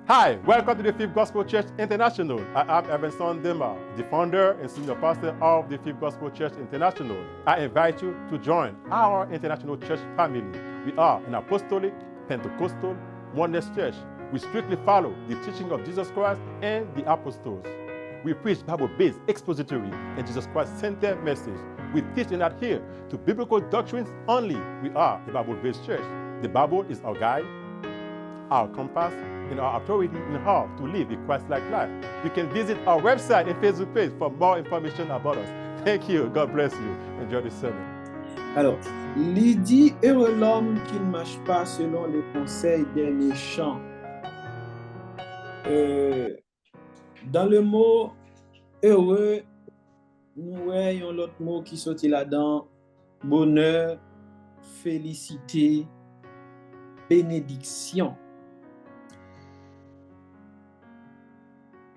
Hi, welcome to the Fifth Gospel Church International. I am Evanson Dema, the founder and senior pastor of the Fifth Gospel Church International. I invite you to join our international church family. We are an apostolic, Pentecostal, oneness church. We strictly follow the teaching of Jesus Christ and the apostles. We preach Bible-based, expository, and Jesus Christ-centered message. We teach and adhere to biblical doctrines only. We are a Bible-based church. The Bible is our guide, our compass, and our authority in how to live a Christ-like life. You can visit our website and Facebook page for more information about us. Thank you. God bless you. Enjoy the sermon. Alors, il dit, heureux l'homme qui ne marche pas selon les conseils des méchants. Dans le mot heureux, nous voyons l'autre mot qui sortit là-dedans, bonheur, félicité, bénédiction.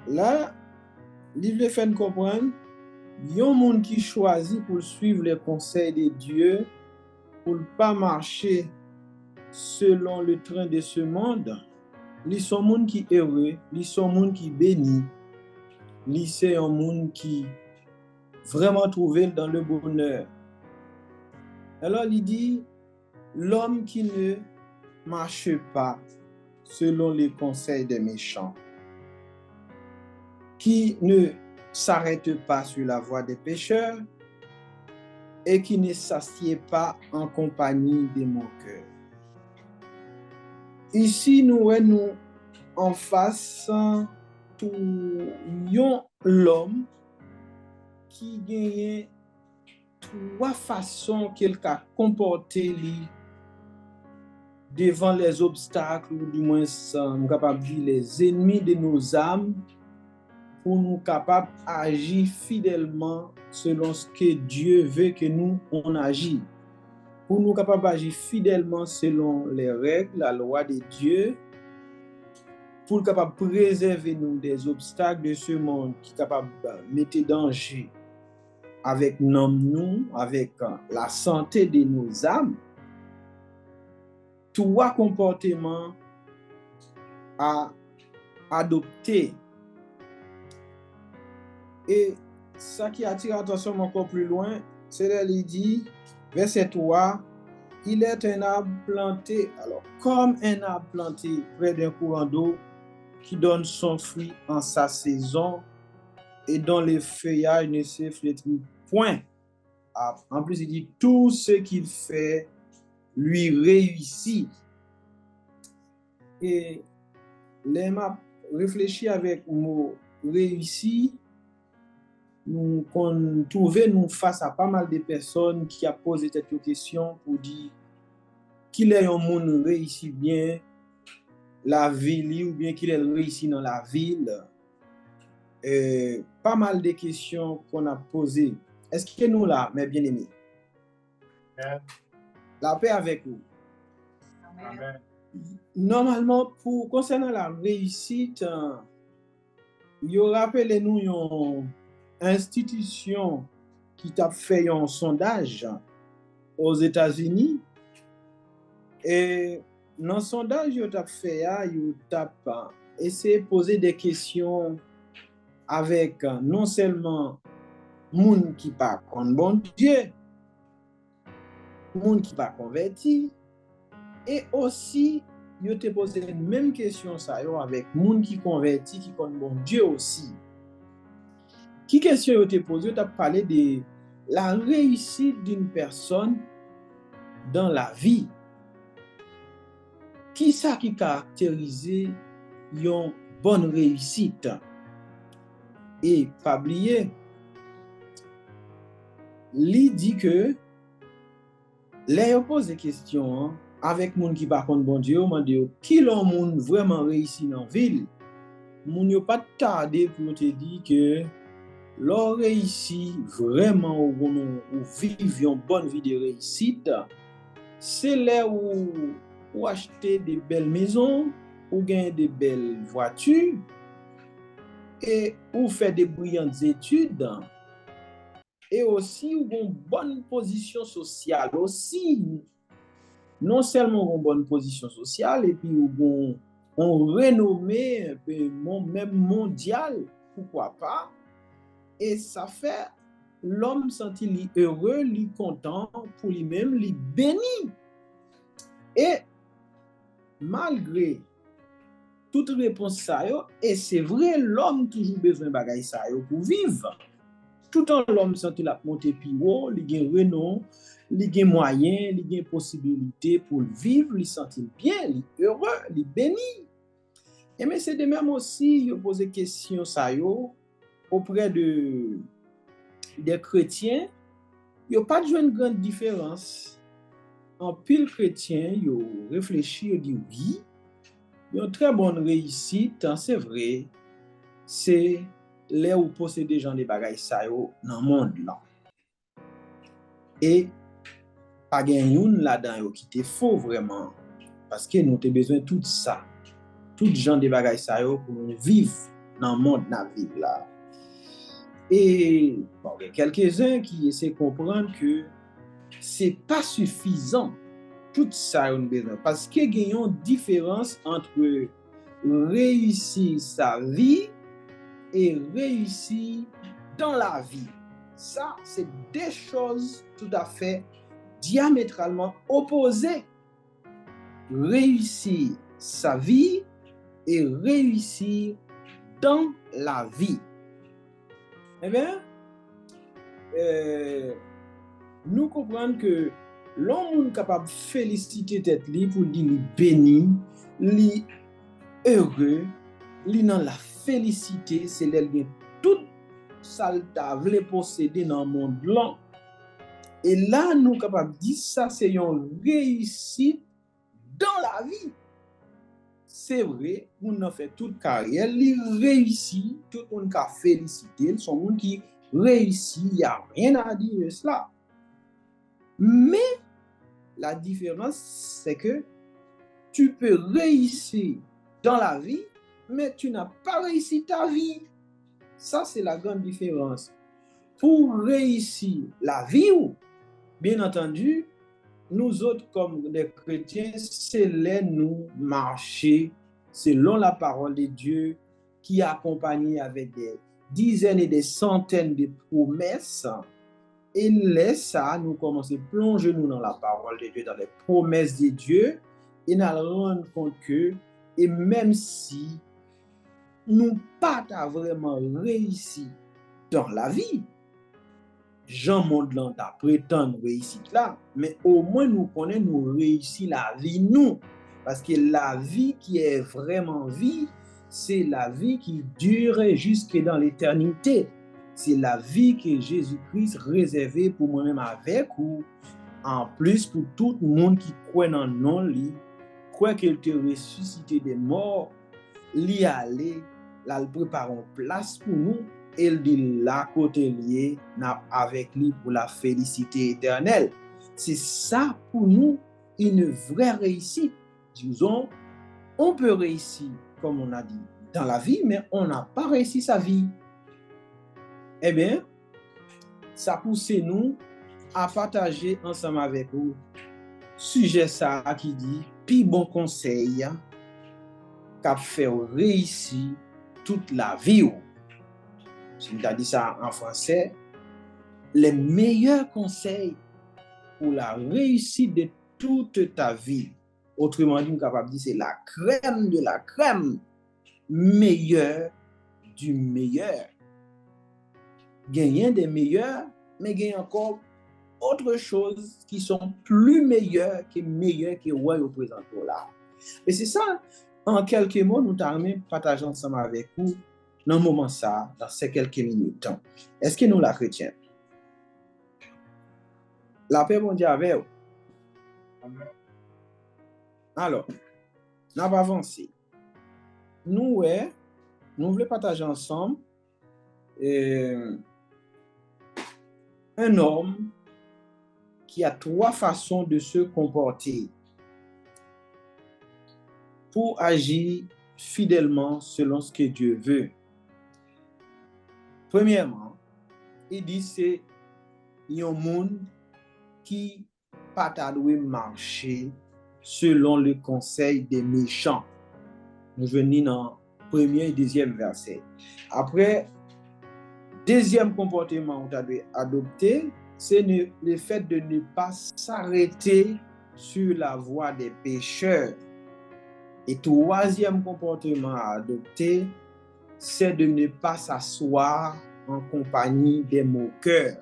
Là, livre fait nous comprendre, il y a un monde qui choisit pour suivre les conseils de Dieu, pour ne pas marcher selon le train de ce monde. Ils sont monde qui heureux, ils sont monde qui béni, ils c'est un monde qui vraiment trouvé dans le bonheur. Alors il dit, l'homme qui ne marche pas selon les conseils des méchants, qui ne s'arrête pas sur la voie des pécheurs et qui ne s'assied pas en compagnie des moqueurs. Ici, nous en face tout l'homme qui gagne trois façons qu'il a comporté devant les obstacles, ou du moins, capable de dire les ennemis de nos âmes, pour nous capables d'agir fidèlement selon ce que Dieu veut que nous on agisse. Pour nous capables d'agir fidèlement selon les règles, la loi de Dieu, pour nous capables de préserver nous des obstacles de ce monde qui est capable de mettre en danger avec nous, avec la santé de nos âmes. Trois comportements à adopter. Et ça qui attire l'attention encore plus loin, c'est là il dit, verset 3, il est un arbre planté, alors comme un arbre planté près d'un courant d'eau qui donne son fruit en sa saison et dont les feuillages ne se flétrissent point. En plus, il dit, tout ce qu'il fait lui réussit. Et les maps réfléchis avec le mot réussi, nous trouvons face à pas mal de personnes qui ont posé cette question pour dire qu'il est un monde réussi bien la ville ou bien qu'il est réussi dans la ville. Pas mal de questions qu'on a posées. Est-ce que nous là, mes bien-aimés? La paix avec vous. Amen. Normalement, concernant la réussite, il rappelle nous une institution qui t'a fait un sondage aux États-Unis. Et dans le sondage, il t'a fait, il t'a essayé de poser des questions avec non seulement monde qui pas contre bon Dieu, monde qui pas converti, et aussi il t'a posé la même question ça avec monde qui converti, qui contre bon Dieu aussi. Qui question t'a posé, t'a parlé de la réussite d'une personne dans la vie. Qui ça qui caractérise une bonne réussite? Et pas oublier, il dit que les pose des questions avec moun qui par contre bon Dieu, on dit qui l'on moun vraiment réussi dans ville. Moun yo pas tardé pour te dire que l'on réussi vraiment ou vivre une bonne vie de réussite, c'est là où acheter des belles maisons, ou gagner des belles voitures, et ou faire des brillantes études, et aussi ou une bonne position sociale aussi. Non seulement une bonne position sociale, et puis ou on renommée un peu même mondiale, pourquoi pas, et ça fait l'homme senti li heureux, li content pour lui-même, li béni. Et malgré toute réponse ça yo, et c'est vrai, l'homme toujours besoin de bagay ça yo pour vivre. Tout en l'homme senti la monter plus haut, li gen renom, li gen moyen, li gen possibilité pour vivre, li sentir bien, li heureux, li béni. Et mais c'est de même aussi, yo pose question ça yo auprès des chrétiens, yo pas de une grande différence. En pile chrétien, yo réfléchit, yo dit oui, yo très bonne réussite, c'est vrai, c'est là où posséder gens des bagages ça yo dans le monde là. Et pas gen yon là-dedans yo qui te faux vraiment, parce que nous avons besoin de tout ça, tout gens des bagages ça yo pour nous vivre dans le monde na vivre là. Et bon, il y a quelques-uns qui essaient de comprendre que c'est pas suffisant tout ça on besoin, parce qu'il y a une différence entre réussir sa vie et réussir dans la vie. Ça, c'est deux choses tout à fait diamétralement opposées. Réussir sa vie et réussir dans la vie. Eh bien, nous comprenons que l'homme est capable de féliciter tête li pour dire li béni, li heureux, li dans la félicité, c'est l'elle tout ça t'a voulu posséder dans le monde là. Et là, nous sommes capables de dire ça, c'est une réussite dans la vie. C'est vrai, on a fait toute carrière, il réussit, tout le monde a félicité, son monde qui réussit, il n'y a rien à dire de cela. Mais la différence, c'est que tu peux réussir dans la vie, mais tu n'as pas réussi ta vie. Ça, c'est la grande différence. Pour réussir la vie, bien entendu, nous autres, comme des chrétiens, c'est là nous marcher selon la parole de Dieu qui est accompagnée avec des dizaines et des centaines de promesses. Et laisse ça, nous commencer à plonger nous dans la parole de Dieu, dans les promesses de Dieu, et nous rendre compte que, et même si nous pas vraiment réussi dans la vie, Jean Mondlan t'a prétend réussite là, mais au moins nous connaissons, nous réussi la vie nous. Parce que la vie qui est vraiment vie, c'est la vie qui dure jusque dans l'éternité. C'est la vie que Jésus-Christ réservée pour moi-même avec ou en plus pour tout le monde qui croit dans le nom, lui, croit qu'il te ressuscité des morts, lui aller, là, il prépare une place pour nous. Il dit là côté lié avec lui pour la félicité éternelle. C'est ça pour nous une vraie réussite. Disons, on peut réussir, comme on a dit, dans la vie, mais on n'a pas réussi sa vie. Eh bien, ça pousse nous à partager ensemble avec vous sujet ça qui dit puis bon conseil qu'a fait réussir toute la vie. Si tu as dit ça en français, les meilleurs conseils pour la réussite de toute ta vie. Autrement dit, on est capable de dire c'est la crème de la crème, meilleur du meilleur. Gagnant des meilleurs, mais gagnant encore autre chose qui sont plus meilleurs que ouais au présent là. Et c'est ça, en quelques mots, nous t'armons partager ensemble avec vous dans le moment ça, dans ces quelques minutes. Est-ce que nous la chrétiens? La paix bon Dieu avec vous. Alors, nous allons avancer. Nous voulons partager ensemble un homme qui a 3 façons de se comporter pour agir fidèlement selon ce que Dieu veut. Premièrement, il dit c'est un monde qui pas doit marcher selon le conseil des méchants. Nous venons dans premier et deuxième verset. Après, deuxième comportement que tu dois adopter, c'est le fait de ne pas s'arrêter sur la voie des pécheurs. Et troisième comportement à adopter, c'est de ne pas s'asseoir en compagnie des moqueurs.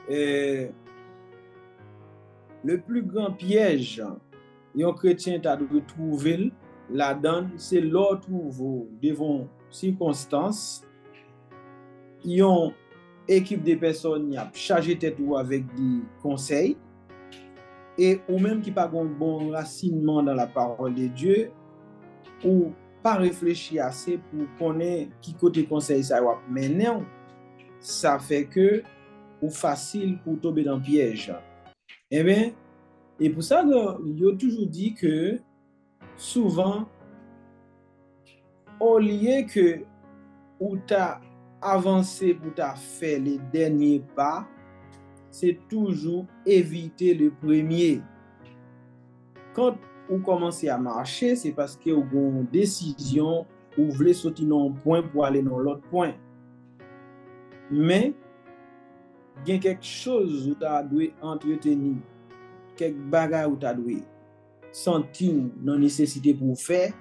Le plus grand piège un chrétien t'a de trouver là-dedans, c'est l'autre devant circonstances. Ils ont équipe de personnes qui a chargé tête ou avec des conseils et ou même qui pas un bon racinement dans la parole de Dieu ou pas réfléchir assez pour connaître qui côté conseil ça va mener, ça fait que ou facile pour tomber dans le piège. Eh bien, et pour ça, il a toujours dit que souvent, au lieu que ou t'as avancé pour t'as fait les derniers pas, c'est toujours éviter le premier. Quand vous commencez à marcher, c'est parce que vous avez une décision, vous voulez sauter dans un point pour aller dans l'autre point. Mais, il y a quelque chose où tu dois entretenir, quelques bagages où tu dois sentir la nécessité pour faire.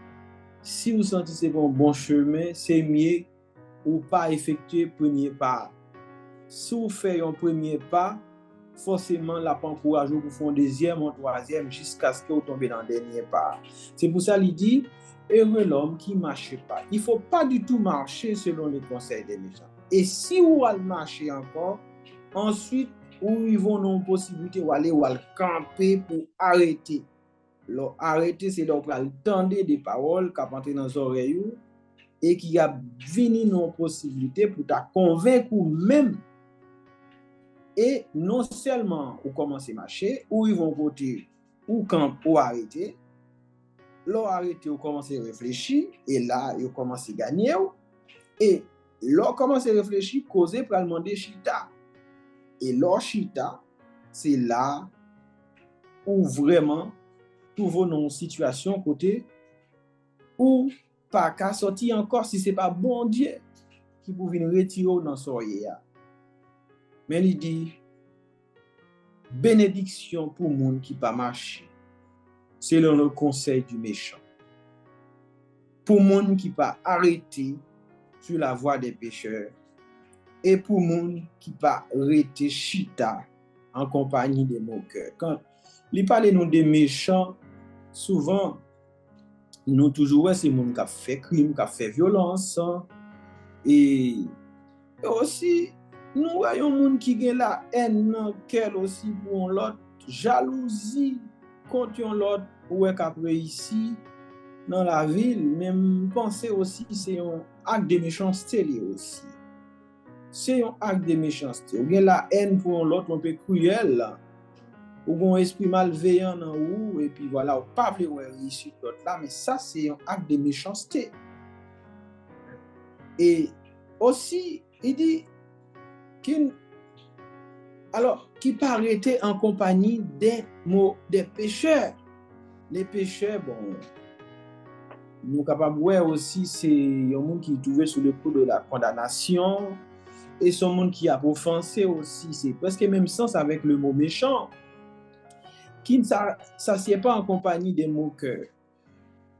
Si vous sentez que c'est un bon chemin, c'est mieux ou pas effectuer le premier pas. Si vous faites un premier pas, forcément, la pas encouragé pour faire un deuxième, un troisième, jusqu'à ce que vous tombez dans le dernier pas. C'est pour ça qu'il dit, heureux l'homme qui ne marche pas. Il ne faut pas du tout marcher selon les conseils des méchants. Et si vous allez marcher encore, ensuite, ils vont avoir une possibilité d'aller ou aller camper pour arrêter. Arrêter, c'est donc entendre des paroles qui entrent dans les oreilles et qui a venu une possibilité pour te convaincre même. Et non seulement vous commencez à marcher, ou ils vont côté ou camp ou arrêter. Là, arrêter, vous commencez à réfléchir, et là, vous commencez à gagner. Et là, vous commencez à réfléchir, causer pour demander chita. Et là, chita, c'est là où vraiment tout va dans une situation côté où pas qu'à sortir encore si c'est pas bon Dieu qui peut venir retirer dans son hier. Mais il dit bénédiction pour le monde qui pas marché selon le conseil du méchant. Pour le monde qui pas arrêté sur la voie des pécheurs et pour le monde qui pas arrêté chita en compagnie des moqueurs. Quand il parle nous des méchants, souvent nous toujours c'est monde qui a fait crime, qui a fait violence et aussi nous voyons monde qui a la haine dans cœur aussi pour l'autre, jalousie contre l'autre ou qu'après ici dans la ville, même penser aussi c'est un acte de méchanceté aussi. C'est un acte de méchanceté. Ou bien la haine pour l'autre un peu cruel, ou un esprit malveillant dans vous, et puis voilà, ou pas voulu réussir l'autre là, mais ça c'est un acte de méchanceté. Et aussi, il dit qui peut arrêter en compagnie des pécheurs. Les pécheurs, bon, nous sommes capables de voir aussi, c'est un monde qui est trouvé sous le coup de la condamnation, et ce monde qui a offensé aussi, c'est presque même sens avec le mot méchant, qui ne s'assied pas en compagnie des moqueurs.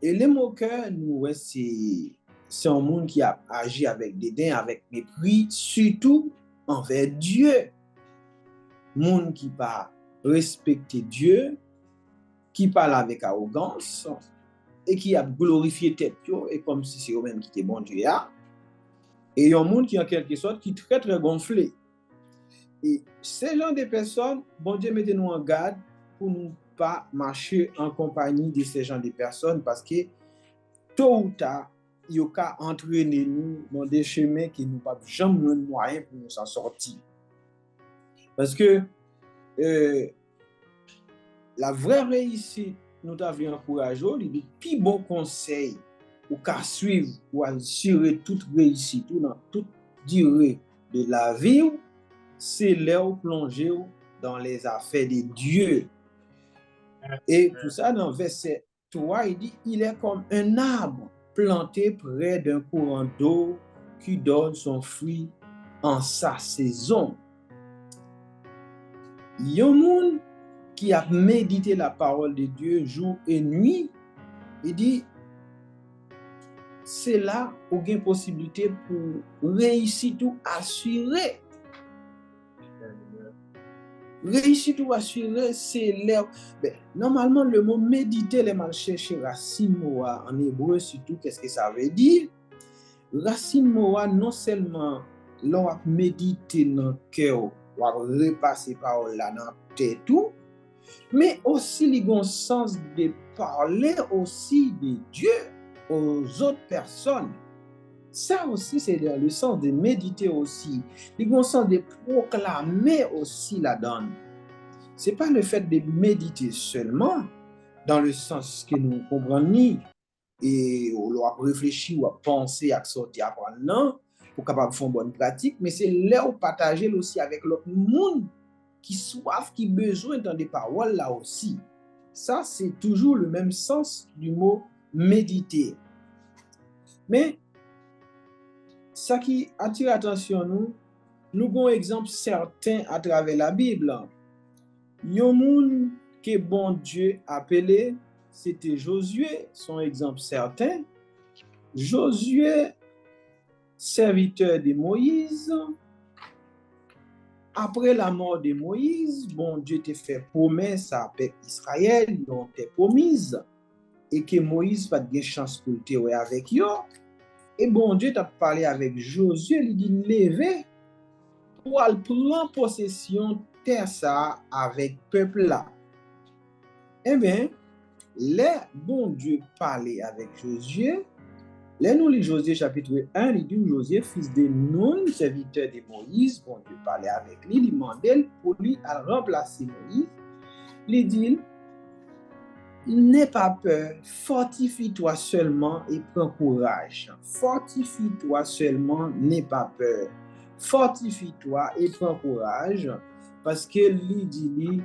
Et les moqueurs, nous, c'est un monde qui a agi avec dédain, avec mépris, surtout envers Dieu. Monde qui pas respecter Dieu, qui parle avec arrogance et qui a glorifié tête et comme si c'est eux-mêmes qui étaient bon Dieu. Et il y a un monde qui en quelque sorte qui est très très gonflé. Et ces gens de personnes, bon Dieu mettez nous en garde pour ne pas marcher en compagnie de ces gens de personnes parce que tôt ou tard, il y a entraîner nous dans des chemins qui nous pas jamais moyen pour nous en sortir. Parce que la vraie réussite, nous t'avions encouragé, il dit, plus bon conseil ou qu'à suivre ou assurer toute réussite ou dans toute durée de la vie, c'est là où plonger dans les affaires de Dieu. Et pour ça, dans verset 3, il dit, il est comme un arbre planté près d'un courant d'eau qui donne son fruit en sa saison. Yon moun qui a médité la parole de Dieu jour et nuit, il dit, c'est là où il y a une possibilité pour réussir tout assurer. Réussir tout assurer, c'est là. Normalement, le mot méditer, les mal chercher racine moa en hébreu, surtout, qu'est-ce que ça veut dire? Racine moa, non seulement l'on a médité dans le cœur, ou a repasser parole là dans la tête tout, mais aussi il y a un sens de parler aussi de Dieu aux autres personnes. Ça aussi, c'est le sens de méditer aussi. Il y a un sens de proclamer aussi là-dedans. Ce n'est pas le fait de méditer seulement, dans le sens que nous comprenons, et on doit réfléchir ou penser à sortir après, non, pour capable faire une bonne pratique, mais c'est là où partager aussi avec l'autre monde qui soif, qui besoin d'entendre des paroles là aussi. Ça, c'est toujours le même sens du mot méditer. Mais, ça qui attire l'attention, nous avons un exemple certain à travers la Bible. Yon moun que bon Dieu appelé, c'était Josué, son exemple certain. Josué, serviteur de Moïse. Après la mort de Moïse, bon Dieu t'a fait promesse à peuple Israël, ils ont été promises, et que Moïse va de chance pour le terre avec eux. Et bon Dieu t'a parlé avec Josué, il dit lever pour aller prendre possession terre ça avec peuple là. Eh bien, les bon Dieu parlait avec Josué. Là, nous lisons Josué chapitre 1, il dit Josué, fils de Nun, serviteur de Moïse, bon Dieu parlait avec lui, il demandait pour lui à remplacer Moïse. Il dit, n'aie pas peur, fortifie-toi seulement et prends courage. Fortifie-toi seulement, n'aie pas peur. Fortifie-toi et prends courage, parce que lui dit,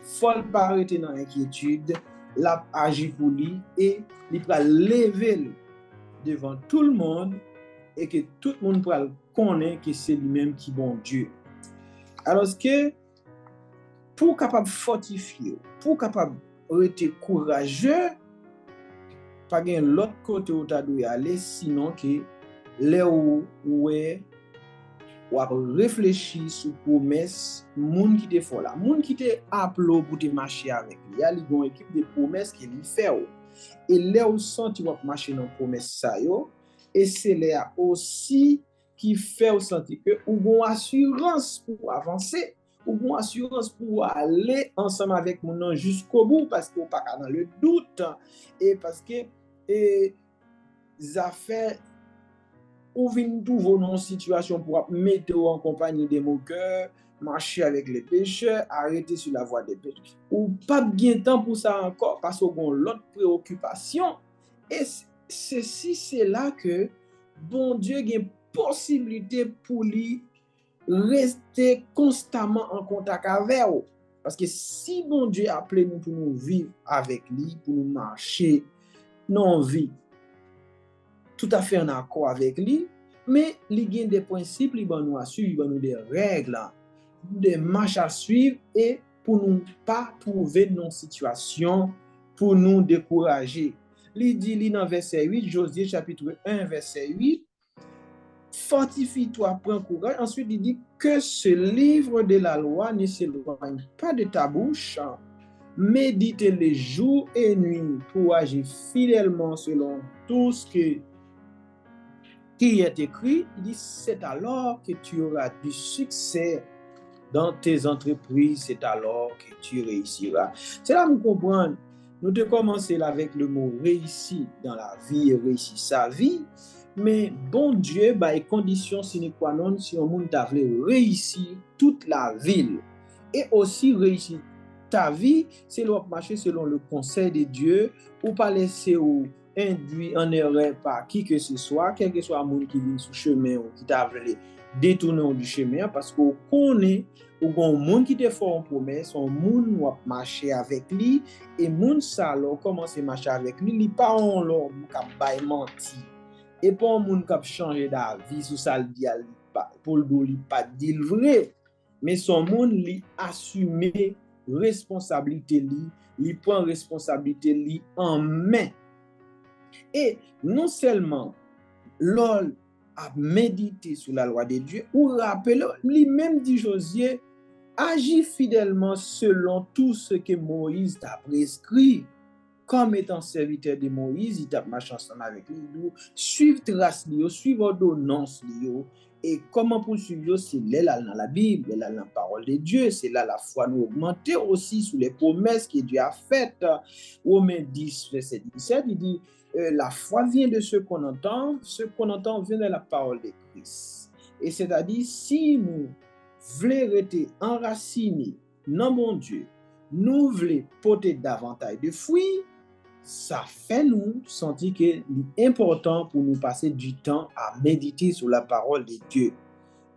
faut pas arrêter dans l'inquiétude, l'a agi pour lui et il va lever devant tout le monde et que tout le monde va connaître que c'est lui-même qui est bon Dieu. Alors que pour capable fortifier, pour capable être courageux, pas gain l'autre côté où tu dois aller, sinon que là où ou à réfléchir sur promesse moun qui te fait là, moun qui te appelé pour te marcher avec lui, il y a une équipe de promesses qui lui fait. Et là où senti va marcher dans promesse ça yo, et c'est là aussi qui fait au senti que ou bon assurance pour avancer, ou bon assurance pour aller ensemble avec mon jusqu'au bout, parce qu'on pas dans le doute et parce que ça fait ou vin trouver une situation pour mettre en compagnie des moqueurs, marcher avec les pécheurs, arrêter sur la voie des pécheurs. Ou pas bien temps pour ça encore parce qu'on a l'autre préoccupation. Et ceci, c'est là que bon Dieu a une possibilité pour lui rester constamment en contact avec vous. Parce que si bon Dieu a appelé nous pour nous vivre avec lui, pour nous marcher dans la vie, tout à fait en accord avec lui, mais il y a des principes, il va nous suivre, il va nous des règles, des marches à suivre et pour nous pas trouver dans une situation pour nous décourager. Il dit dans verset 8, Josué chapitre 1 verset 8, fortifie-toi, prends courage. Ensuite il dit que ce livre de la loi ne s'éloigne pas de ta bouche, médite-le jour et nuit pour agir fidèlement selon tout ce qui est écrit. Il dit, c'est alors que tu auras du succès dans tes entreprises, c'est alors que tu réussiras. C'est là que nous comprenons. Nous devons commencer avec le mot réussir dans la vie et réussir sa vie. Mais bon Dieu, bah, les conditions sine qua non, si on monde t'a voulu réussir toute la ville et aussi réussir ta vie, c'est le marcher selon le conseil de Dieu, ou pas laisser ou induit en erreur par qui que ce soit, quel que soit le monde qui vient sur le chemin ou qui t'a voulu détourner du chemin, parce qu'on connaît, ou bon monde qui te fait une promesse, on monde ou marcher avec lui, et monde ça, là, commence à marcher avec lui, il pas on l'homme qui a menti. Et pas un monde qui a changé d'avis sur ça, le dit pour le dos, il pas dit le vrai, mais son monde lui assumer responsabilité lui, il prend responsabilité lui en main. Et non seulement l'homme a médité sur la loi de Dieu, ou rappelez, lui-même dit Josué, agit fidèlement selon tout ce que Moïse t'a prescrit. Comme étant serviteur de Moïse, il t'a marché ensemble avec lui, suivre trace, suivre ordonnance, et comment pour suivre, c'est là dans la Bible, là dans la parole de Dieu, c'est là la foi nous augmenter aussi sous les promesses que Dieu a faites. Romains 10, verset 17, il dit, la foi vient de ce qu'on entend vient de la parole de Christ. Et c'est-à-dire, si nous voulons rester enracinés dans mon Dieu, nous voulons porter davantage de fruits, ça fait nous sentir que c'est important pour nous passer du temps à méditer sur la parole de Dieu.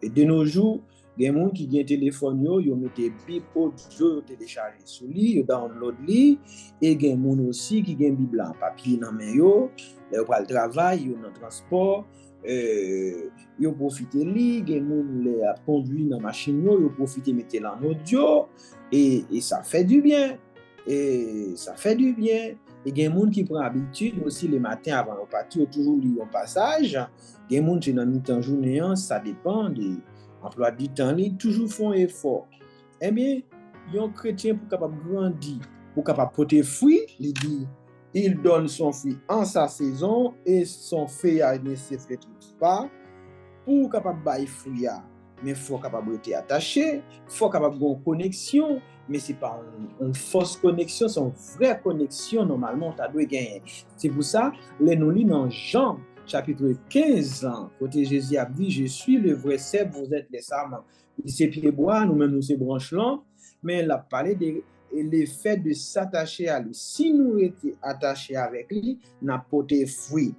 Et de nos jours, il y a des gens qui ont un téléphone, ils mettent Bible audio téléchargé sur lui, ils download lui, et il y a des gens aussi qui ont une Bible en papier dans main yo, ils vont le travail, ils ont le transport, ils profitent de lui, il y a des gens qui conduisent dans la machine, ils profitent de mettre en audio, et ça fait du bien. Et ça fait du bien. Et il y a des gens qui prennent l'habitude aussi les matins avant de partir, toujours lire un passage. Il y a des gens qui dans mi-temps journée, ça dépend de l'emploi du temps, ils toujours font effort. Eh bien, un chrétien pour capable grandir, pour capable porter fruit, il dit, il donne son fruit en sa saison et son feuillage ne s'effrite pas pour capable bailler fruit. Mais il faut capable être attaché, il faut capable avoir une connexion, mais ce n'est pas une fausse connexion, c'est une vraie connexion normalement tu dois gagner. C'est pour ça, nous lisons dans Jean chapitre 15, côté Jésus a dit, je suis le vrai cep, vous êtes les sarments. C'est pieds bois, nous-mêmes nous c'est branches là, mais il a parlé de l'effet de s'attacher à lui. Si nous étions attachés avec lui, n'a porté fruit.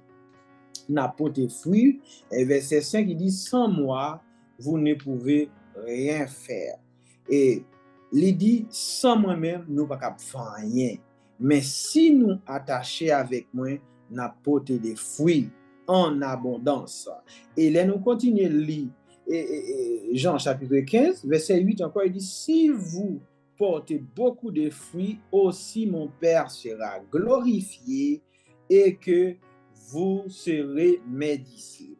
Et verset 5, il dit, sans moi, vous ne pouvez rien faire. Et il dit, sans moi-même, nous ne pouvons pas faire rien. Mais si nous attachons avec moi, nous porter des fruits en abondance. Et là, nous continuons à lire Jean chapitre 15, verset 8 encore, il dit, si vous portez beaucoup de fruits, aussi mon Père sera glorifié et que vous serez mes disciples.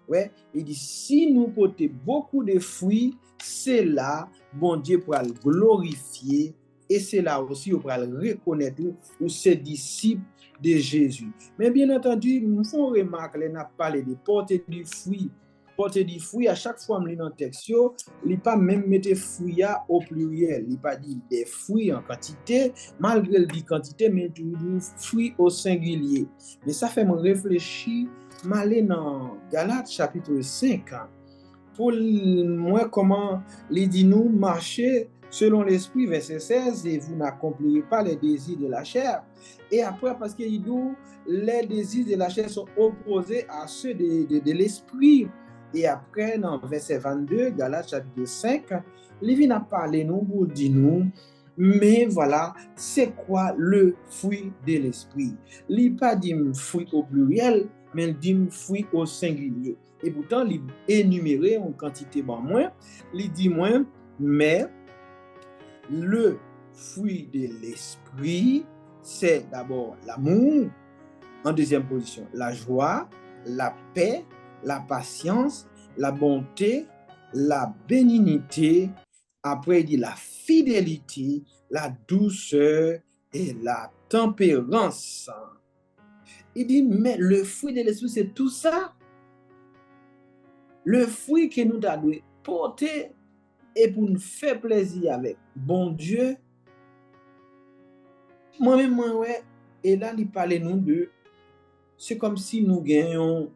Ouais, il dit, si nous portons beaucoup de fruits, c'est là, bon Dieu pourra le glorifier, et c'est là aussi, on pourra le reconnaître ou ses disciples de Jésus. Mais bien entendu, nous faisons remarque, on a parlé de porter du fruit. Porter du fruit, à chaque fois, je lis dans le texte, il n'est pas même mettre fruits au pluriel, il n'est pas dit des fruits en quantité, malgré le dit quantité, mais toujours fruits au singulier. Mais ça fait me réfléchir, m'aller dans Galates chapitre 5, pour moi, comment il dit nous marcher selon l'esprit, verset 16, et vous n'accomplirez pas les désirs de la chair. Et après, parce qu'il dit, les désirs de la chair sont opposés à ceux de l'esprit. Et après, dans verset 22, Galates chapitre 5, il vient parler nous pour dire nous, mais voilà, c'est quoi le fruit de l'esprit? Il n'a pas dit fruit au pluriel, mais il dit fruit au singulier. Et pourtant, il énuméré en quantité moins, il dit moins, mais le fruit de l'esprit, c'est d'abord l'amour, en deuxième position, la joie, la paix, la patience, la bonté, la bénignité, après il dit la fidélité, la douceur et la tempérance. Il dit, mais le fruit de l'esprit, c'est tout ça. Le fruit que nous devons porter et pour nous faire plaisir avec bon Dieu. Moi-même, ouais, et là, il parle nous de, c'est comme si nous gagnons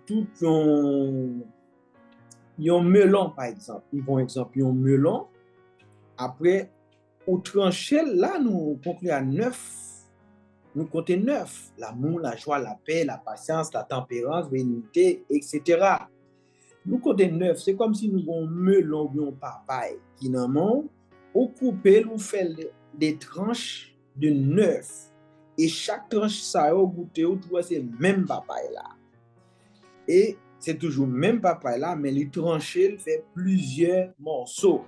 tout un melon, par exemple. Bon exemple, un melon. Après, au trancher, là, nous concluons à 9 nous comptons 9. L'amour, la joie, la paix, la patience, la tempérance, bénignité, etc. Nous comptons 9. C'est comme si nous avons un melon ou un papaye qui n'a pas, ou couper, nous fait des tranches de 9. Et chaque tranche, ça a goûté, ou tu c'est même papaye là. Et c'est toujours même papaye là, mais les tranché, il fait plusieurs morceaux.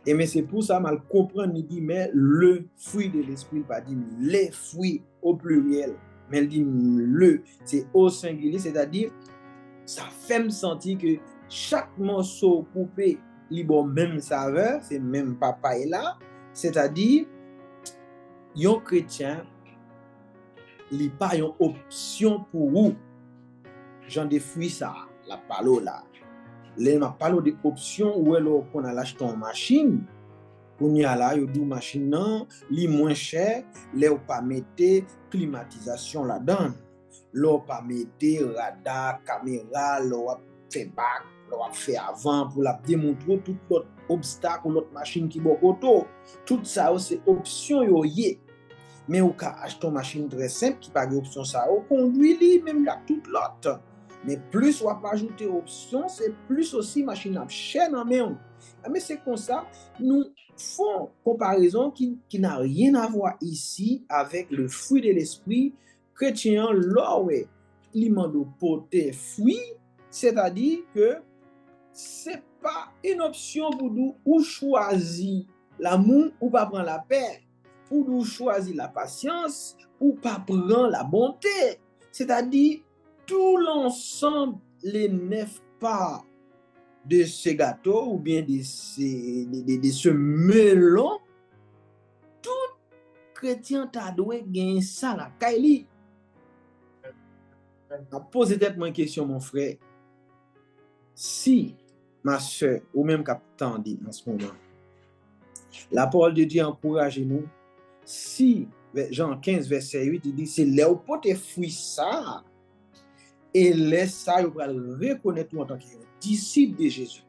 Et mais c'est pour ça mal comprendre, il dit, mais le fruit de l'esprit, pas dit les fruits au pluriel, mais il dit le, c'est au singulier, c'est-à-dire, ça fait me sentir que chaque morceau coupé, il a même saveur, c'est même papaye là, c'est-à-dire, un chrétien, il n'a pas une option pour vous. J'en des fruits ça, la parole là. Là, ma parole de option où elle on a acheté une machine. On y a là, yo dou machine nan, li moins cher, là ou pas mettre climatisation là-dedans. Là ou pas mettre radar, caméra, là ou fait back, là ou fait avant pour la démontrer tout l'autre obstacle ou l'autre machine qui bon auto. Tout ça c'est option yo yé. Mais ou ka acheter une machine très simple qui pas option ça, ou conduit li même là tout l'autre. Mais plus on va ajouter option, c'est plus aussi machine à chaîne en main. Mais c'est comme ça, nous faisons comparaison qui n'a rien à voir ici avec le fruit de l'esprit chrétien. Là, il m'a porter fruit, c'est-à-dire que c'est pas une option pour nous ou choisir l'amour ou pas prendre la paix, pour nous choisir la patience ou pas prendre la bonté. C'est-à-dire tout l'ensemble, les 9 parts de ce gâteau ou bien de ce melon, tout chrétien t'a doué gagner ça la kaili. A posé tellement une question mon frère. Si ma soeur ou même capitaine dit en ce moment, la parole de Dieu encourage nous. Si Jean 15 verset 8 il dit c'est là où porter fruit ça. Et laisse ça, vous allez reconnaître en tant que disciple de Jésus.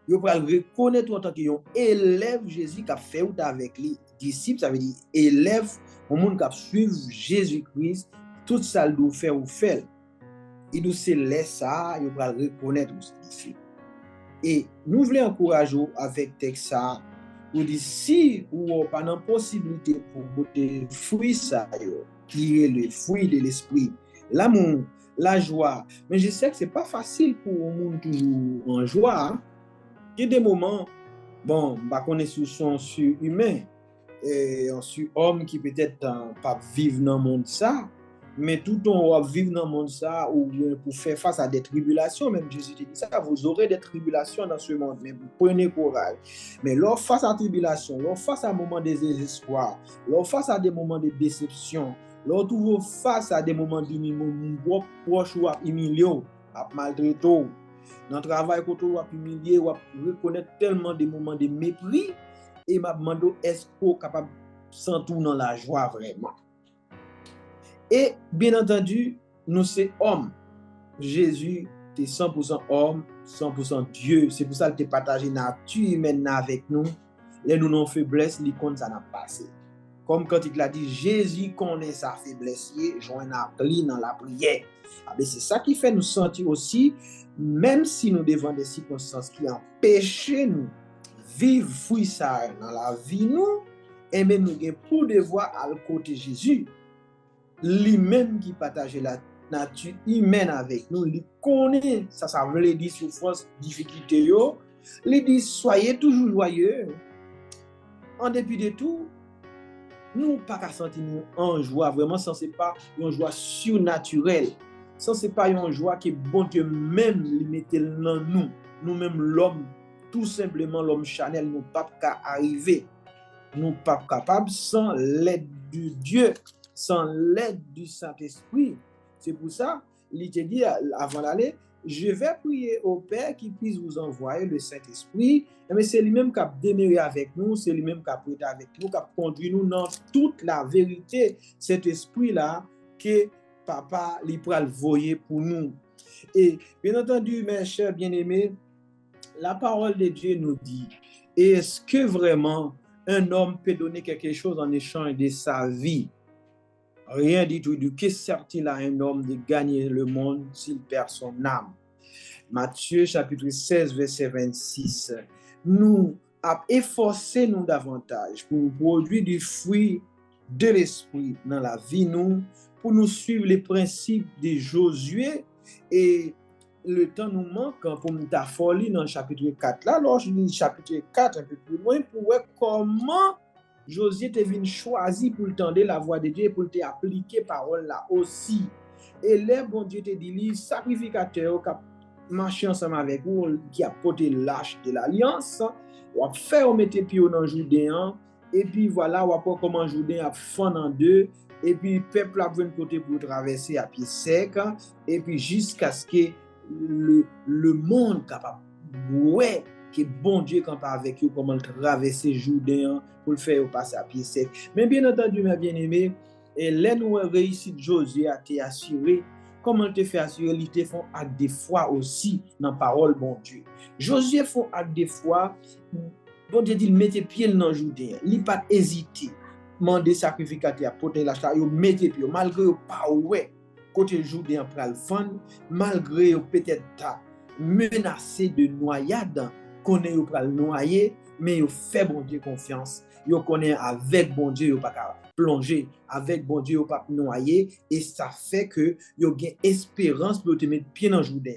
Vous allez reconnaître en tant que élève Jésus qui a fait ou avec lui. Disciple, ça veut dire élève au monde qui a suivi Jésus-Christ. Tout ça, il doit faire ou faire. Il doit se laisser ça, vous allez reconnaître aussi disciple. Et nous voulons encourager avec texte ça, pour dire si vous n'avez pas de possibilité pour goûter fruit ça, qui est le fruit de l'esprit, l'amour, la joie. Mais je sais que ce n'est pas facile pour le monde toujours en joie. Hein? Il y a des moments, bon, bah, qu'on est sous son surhumain, et un surhomme qui peut-être pas vivre dans le monde ça, mais tout on va vivre dans le monde ça, ou pour faire face à des tribulations, même Jésus dit ça, vous aurez des tribulations dans ce monde, mais vous prenez courage. Mais lors face à la tribulation, lors face à un moment de désespoir, lors face à des moments de déception, lors toujours face à des moments d'humiliation, proche ou humilié, à maltraiter, dans le travail quand on va humilier, on va reconnaître tellement des moments de mépris, et m'a demandé est-ce qu'on est capable de sentir dans la joie vraiment. Et bien entendu, nous sommes hommes. Jésus est 100% homme, 100% Dieu. C'est pour ça qu'il a partagé la nature humaine avec nous. Et nous avons faiblesse, les comptes ça n'a pas passé. Comme quand il a dit, Jésus connaît sa faiblesse, joint à lui dans la prière. C'est ça qui fait nous sentir aussi, même si nous devons des circonstances qui empêchent nous vivre fruit ça dans la vie nous, et même nous avons pour devoir à côté de Jésus. Lui-même qui partage la nature humaine avec nous, il connaît, ça veut dire souffrance, difficulté, il dit soyez toujours joyeux. En dépit de tout, nous pas qu'à sentir nous en joie, vraiment, ça c'est pas une joie surnaturelle, ça c'est pas une joie que bon Dieu même lui mettait dans nous, nous-mêmes l'homme, tout simplement l'homme charnel, nous pas qu'à arriver, nous pas capables sans l'aide de Dieu, sans l'aide du Saint-Esprit. C'est pour ça, il te dit avant d'aller, je vais prier au Père qui puisse vous envoyer le Saint-Esprit. Mais c'est lui-même qui a demeuré avec nous, c'est lui-même qui a prêté avec nous, qui a conduit nous dans toute la vérité. Cet esprit-là que Papa lui pourra le voyer pour nous. Et bien entendu, mes chers bien-aimés, la parole de Dieu nous dit, est-ce que vraiment un homme peut donner quelque chose en échange de sa vie? Rien du tout. Que sert-il à un homme de gagner le monde s'il perd son âme? Matthieu chapitre 16, verset 26. Nous a efforcé nous davantage pour nous produire du fruit de l'esprit dans la vie nous, pour nous suivre les principes de Josué et le temps nous manque pour nous affoler dans le chapitre 4 là. Alors je lis le chapitre 4 un peu plus loin pour voir comment Josué te venu choisi pour tendre la voix de Dieu et pour te appliquer parole là aussi. Et là, bon Dieu te dit, sacrificateur qui a marché ensemble avec vous, qui a porté l'arche de l'alliance, ou a fait mettre pied dans le Jourdain, et puis voilà, ou après comment Jourdain a fendu en deux, et puis le peuple a venu côté pour traverser à pied sec, et puis jusqu'à ce que le monde capable, ouais, que bon Dieu campe avec vous, comment traverser Jourdain pour le faire passer à pied sec. Mais bien entendu, mes bien-aimés, et là nous réussi Josué à te assurer. Comment te fait assurer, il te font acte de foi aussi dans la parole, bon Dieu. Josué font acte de foi, bon Dieu dit, mettez pied dans le Jourdain, il n'a pas hésité, demander sacrificateur, porter la charge, mettez pied, malgré pas ouais, côté Jourdain pral fan, malgré peut-être menacé de noyade, connaît ou pral noyer, mais il fait bon Dieu confiance, il connaît avec bon Dieu, il pas plonger avec bon Dieu, pas noyer, et ça fait que yo gain espérance pour te mettre pied dans Jourdain.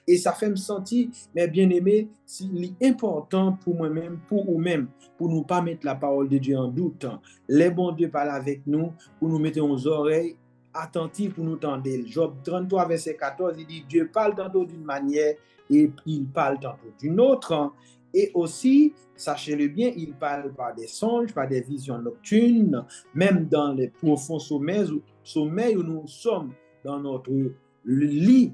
Et ça fait me sentir, mes bien-aimés, c'est important pour moi-même, pour vous-même, pour nous pas mettre la parole de Dieu en doute. Les bons Dieu parlent avec nous, pour nous mettre nos oreilles attentives pour nous tendre. Job 33, verset 14, il dit, Dieu parle tantôt d'une manière et il parle tantôt d'une autre. Et aussi, sachez-le bien, il parle par des songes, par des visions nocturnes, même dans les profonds sommeils où nous sommes dans notre lit,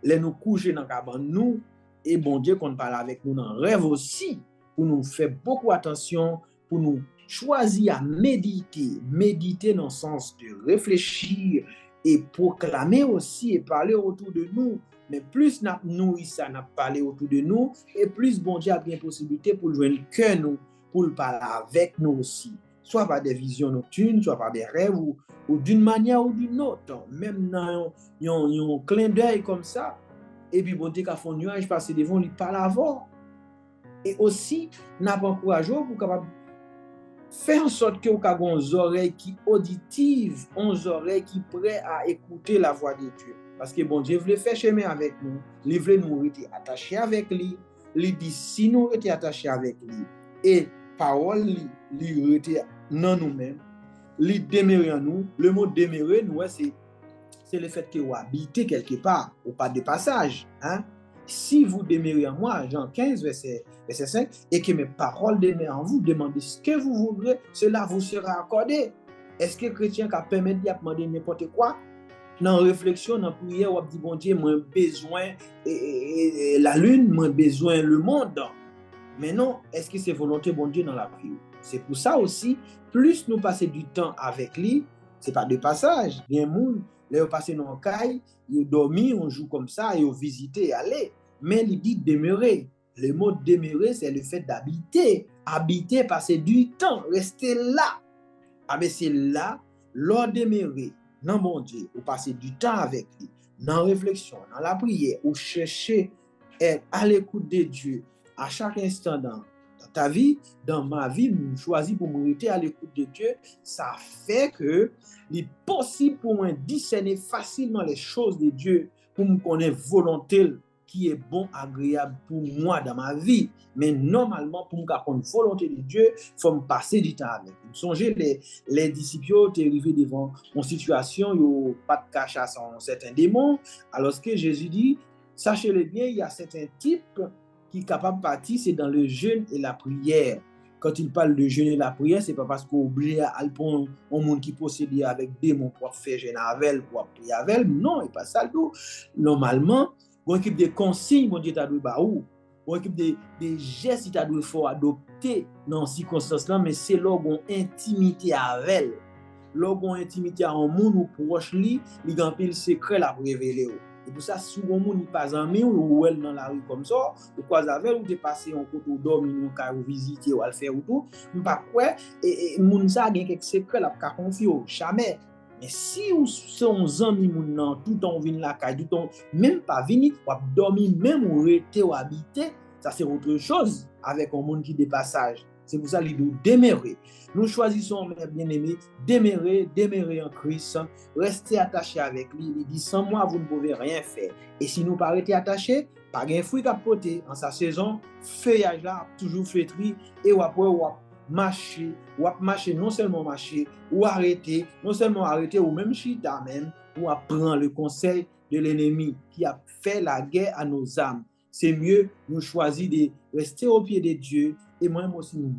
les nous coucher dans la cabane, nous, et bon Dieu qu'on parle avec nous dans le rêve aussi, pour nous faire beaucoup attention, pour nous choisir à méditer dans le sens de réfléchir et proclamer aussi et parler autour de nous. Mais plus nous ça n'a parlé autour de nous, et plus bon Dieu a bien possibilité pour le joindre que nous, pour le parler avec nous aussi. Soit par des visions nocturnes, soit par des rêves, ou d'une manière ou d'une autre. Même dans un clin d'œil comme ça, et puis bon Dieu a fait un nuage passer devant, il parle avant. Et aussi, n'a pas encouragé pour capable faire en sorte que vous avez des oreilles qui auditives, des oreilles qui prêtes à écouter la voix de Dieu. Parce que bon Dieu voulait faire chemin avec nous, il voulait nous être attachés avec lui, il dit si nous étions attachés avec lui, et parole lui était dans nous-mêmes, il demeurait en nous. Le mot demeurer, nous, c'est le fait que vous habitez quelque part, ou pas de passage. Hein? Si vous demeurez en moi, Jean 15, verset 5, et que mes paroles demeurent en vous, demandez ce que vous voudrez, cela vous sera accordé. Est-ce que le chrétien qui a permis de demander n'importe quoi? Dans la réflexion, dans la prière, on dit, bon Dieu, moi besoin la lune, moi besoin le monde. Mais non, est-ce que c'est volonté bon Dieu dans la vie? C'est pour ça aussi, plus nous passons du temps avec lui, c'est pas de passage. Bien moun, là, on passe dans le caille, on dormi, on joue comme ça, et on visite et aller. Mais il dit demeurer. Le mot demeurer, c'est le fait d'habiter. Habiter, passer du temps, rester là. Ah ben c'est là, l'on demeurer. Non, bon Dieu, ou passer du temps avec lui, dans la réflexion, dans la prière, ou chercher être à l'écoute de Dieu à chaque instant dans ta vie, dans ma vie, nous choisissons pour mourir à l'écoute de Dieu, ça fait que il est possible pour moi discerner facilement les choses de Dieu, pour me connaître volonté qui est bon, agréable pour moi dans ma vie. Mais normalement, pour me connaître volonté de Dieu, il faut me passer du temps avec. Songez, les disciples étaient arrivés devant une situation, ils n'ont pas de cache à certains démons, alors que Jésus dit, sachez-le bien, il y a certains types qui sont capables de partir, c'est dans le jeûne et la prière. Quand il parle de jeûne et la prière, ce n'est pas parce qu'on oublie à prendre un monde qui possède avec démons pour faire jeûne avec, pour prier avec. Non, il n'est pas ça tout. Normalement, on équipe des consignes, mon Dieu, tu as dû baou. On équipe des gestes, tu as dû faut adopter dans ces circonstances-là, mais c'est là qu'on intimité avec. Là qu'on intimité à un monde ou proche lui, il a un peu le secret la révéler. Et pour ça, si on n'est pas en main ou elle dans la rue comme ça, ou quoi avec, ou dépasser un côté ou dormir, ou visiter, ou le faire ou tout, pas quoi, et moun ça a quelques secrets là, pas confier, jamais. Mais si ou son zami moun nan, tout on vin la caille, tout on même pas vini, ou dormi, même ou rete ou habiter, ça c'est autre chose avec un monde qui de passage. C'est pour ça qu'il nous demeurer. Nous choisissons, mes bien-aimés, demeurer en Christ, rester attachés avec lui. Il dit, sans moi, vous ne pouvez rien faire. Et si nous pas rester attachés, pas de fruit à porter en sa saison, feuillage là, toujours flétri, et après, marcher, non seulement marcher, ou arrêter, non seulement arrêter, ou même chita même, ou apprendre le conseil de l'ennemi qui a fait la guerre à nos âmes. C'est mieux nous choisir de rester au pied de Dieu. Et moi aussi, nous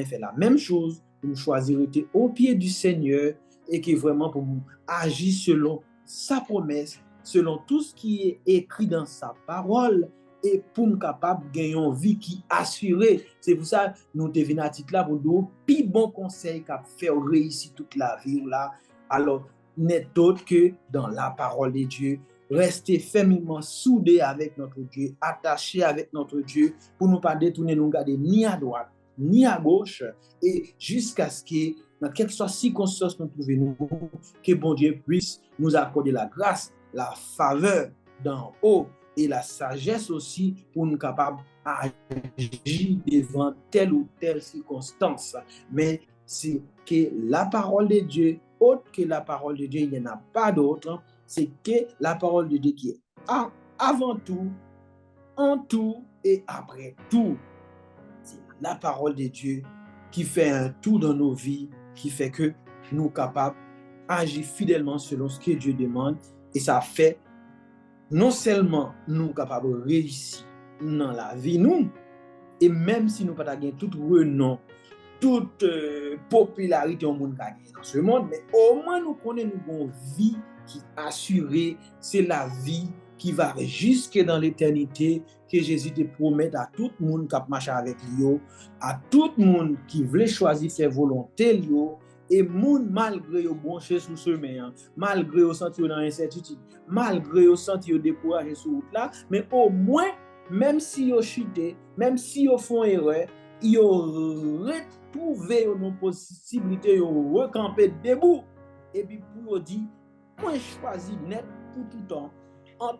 fait la même chose. Nous choisir de rester au pied du Seigneur et qui vraiment pour nous agir selon sa promesse, selon tout ce qui est écrit dans sa parole et pour nous capable de gagner une vie qui assurée. C'est pour ça que nous devenons à titre là pour nous plus bon conseil qu'a fait réussir toute la vie là. Alors, n'est autre que dans la parole de Dieu. Rester fermement soudés avec notre Dieu, attachés avec notre Dieu, pour ne pas détourner nous garder ni à droite, ni à gauche, et jusqu'à ce que, dans quelque soit circonstance nous trouvons, que bon Dieu puisse nous accorder la grâce, la faveur d'en haut, et la sagesse aussi, pour nous capables d'agir devant telle ou telle circonstance. Mais c'est que la parole de Dieu, autre que la parole de Dieu, il n'y en a pas d'autre, c'est que la parole de Dieu qui est avant tout, en tout et après tout. C'est la parole de Dieu qui fait un tout dans nos vies, qui fait que nous sommes capables d'agir fidèlement selon ce que Dieu demande. Et ça fait non seulement nous sommes capables de réussir dans la vie, nous, et même si nous n'avons pas tout renom, toute popularité au monde dans ce monde, mais au moins nous connaissons une vie qui assurée, c'est la vie qui va jusque dans l'éternité, que Jésus te promet à tout le monde qui marche avec lui, à tout le monde qui veut choisir ses volontés, lui, et monde malgré yo branché sous chemin, malgré yo senti dans incertitude, malgré yo senti yo découragé sur route là, mais au moins même si yo chuté, même si yo font erreur, yo retrouver une possibilité yo recamper debout et puis pour dire moi choisi net pour tout temps en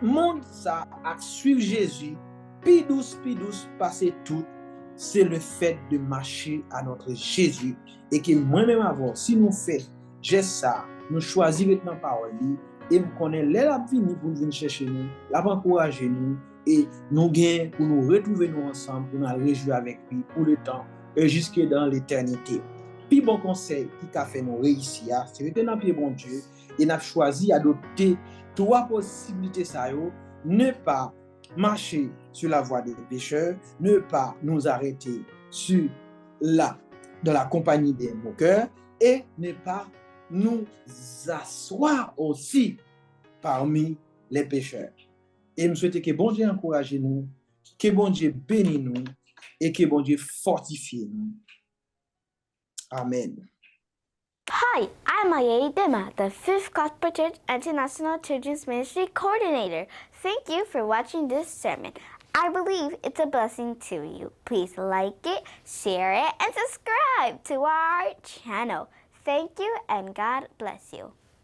monde ça à suivre Jésus puis douce passer tout. C'est le fait de marcher à notre Jésus et que moi-même avant, si nous faisons geste ça, nous choisissons maintenant parole et nous connaissons l'air venir pour venir chercher nous, l'encourager nous et nous gagnons pour nous retrouver nous ensemble, pour nous réjouir avec lui pour le temps et jusque dans l'éternité. Puis bon conseil qui a fait nous réussir, c'est de dans pied bon Dieu et nous choisi d'adopter trois possibilités ça ne pas marcher sur la voie des pécheurs, ne pas nous arrêter dans la compagnie des moqueurs et ne pas nous asseoir aussi parmi les pécheurs. Et je souhaite que bon Dieu encourage nous, que bon Dieu bénisse nous et que bon Dieu fortifie nous. Amen. Hi, I'm Ayei Dema, the 5th Gospel Church International Children's Ministry Coordinator. Thank you for watching this sermon. I believe it's a blessing to you. Please like it, share it, and subscribe to our channel. Thank you, and God bless you.